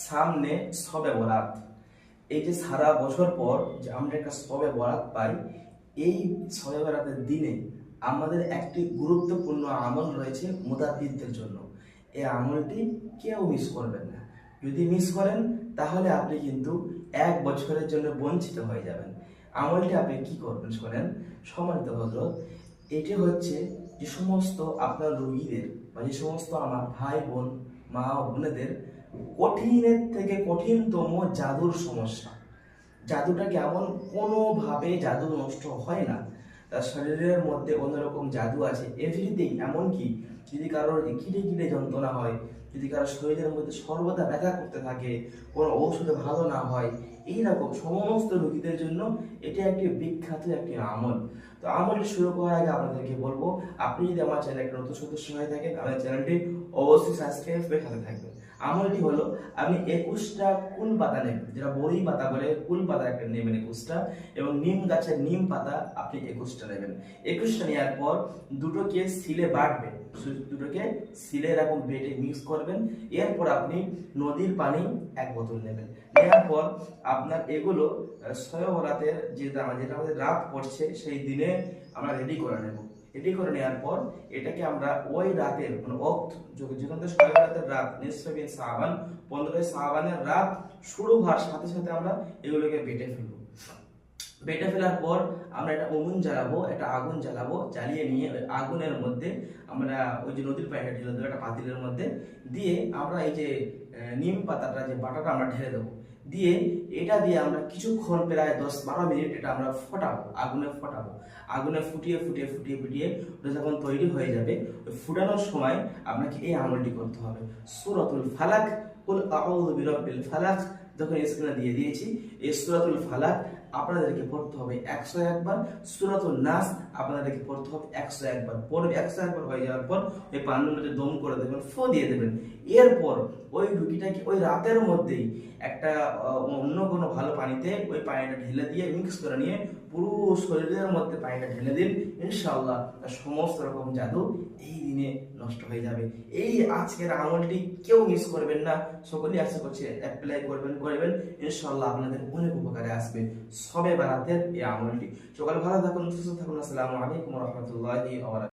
সামনে শবে বরাত, এই যে সারা বছর পর যে আমরা একটা শবে বরাত পাই, এই শবে বরাতের দিনে আমাদের একটি গুরুত্বপূর্ণ আমল রয়েছে মুতাব্বিরদের জন্য। এই আমলটি কেউ মিস করবেন না। যদি মিস করেন তাহলে আপনি কিন্তু 1 বছরের জন্য বঞ্চিত হয়ে যাবেন। আমলটি আপনি কি করবেন শোনেন সম্মানিত হযরত। এটি হচ্ছে যে সমস্ত আপনার রোগীদের বা যে সমস্ত আমার ভাই বোন মা বোনেদের কঠিনের থেকে কঠিনতম জাদুর সমস্যা, জাদুটা কেমন, কোনোভাবে জাদু নষ্ট হয় না, তার শরীরের মধ্যে অন্যরকম জাদু আছে এভরিথিং। এমনকি যদি কারোর কিডে কিডে যন্ত্রণা হয়, যদি কারোর শরীরের মধ্যে সর্বদা ব্যথা করতে থাকে, কোনো ঔষধে ভালো না হয়, এইরকম সমস্ত রোগীদের জন্য এটি একটি বিখ্যাত একটি আমল। তো আমলটি শুরু করার আগে আপনাদেরকে বলবো, আপনি যদি আমার চ্যানেলে একটা নতুন সদস্য হয়ে থাকেন, আমাদের চ্যানেলটি অবশ্যই সাবস্ক্রাইব করে সাথে থাকবেন। আমলটি হলো, আপনি 21টা কুল পাতা নেবেন, যেটা বড়ি পাতা বলে, কুল পাতা একটা নেবেন 21টা, এবং নিম গাছের নিম পাতা আপনি 21টা নেবেন। 21টা নেওয়ার পর দুটোকে সিলে বাটবেন, দুটোকে সিলে এরকম বেটে মিক্স করবেন। এরপর আপনি নদীর পানি 1 বোতল নেবেন। নেওয়ার পর আপনার এগুলো শবে বরাতের যেটা আমাদের রাত পড়ছে সেই দিনে আমরা রেডি করে নেব। রেডি করে নেওয়ার পর এটাকে আমরা ওই রাতের মানে যখন শবে বরাতের রাত নিসফে শাবান 15 শাবানের রাত শুরু হওয়ার সাথে সাথে আমরা এগুলোকে বেটে ফেলবো। বেটে ফেলার পর আমরা একটা আগুন জ্বালাবো, একটা আগুন জ্বালাবো, জ্বালিয়ে নিয়ে ওই আগুনের মধ্যে আমরা ওই যে নদীর পানিটা ঢেলে দেবো একটা পাতিলের মধ্যে, দিয়ে আমরা এই যে নিম পাতাটা যে বাটাটা আমরা ঢেলে দেবো, দিয়ে এটা দিয়ে আমরা কিছুক্ষণ প্রায় 10-12 মিনিট এটা আমরা ফোটাবো, আগুনে ফোটাবো। আগুনে ফুটিয়ে ফুটিয়ে ফুটিয়ে ফুটিয়ে ওটা যখন তৈরি হয়ে যাবে, ওই ফুটানোর সময় আপনাকে এই আমলটি করতে হবে। সূরাতুল ফালাক, কুল আউযু বিরাব্বিল ফালাক, যখন স্ক্রিনে দিয়ে দিয়েছি, এই সূরাতুল ফালাক আপনাদেরকে পড়তে হবে 101 বার, সূরাতুন নাস আপনাদেরকে পড়তে হবে 101 বার। পড়বে 101 বার হয়ে যাওয়ার পর ওই পানির মধ্যে দম করে দেবেন, ফু দিয়ে দেবেন। এরপর ওই রুগীটাকে ওই রাতের মধ্যেই একটা অন্য কোনো ভালো পানিতে ওই পানিটা ঢেলে দিয়ে মিক্স করে নিয়ে পুরো শরীরের মধ্যে পানিটা ঢেলে দিন। ইনশাআল্লাহ তার সমস্ত রকম জাদু এই দিনে নষ্ট হয়ে যাবে। এই আজকের আমলটি কেউ মিস করবেন না, সকলেই আশা করছি অ্যাপ্লাই করবেন ইনশাআল্লাহ আপনাদের অনেক উপকারে আসবে শবে বরাতের এই আমলটি। সকালে ভালো থাকুন, সুস্থ থাকুন। আসসালামু আলাইকুম ওয়া রাহমাতুল্লাহি ওয়া বারাকাতুহু।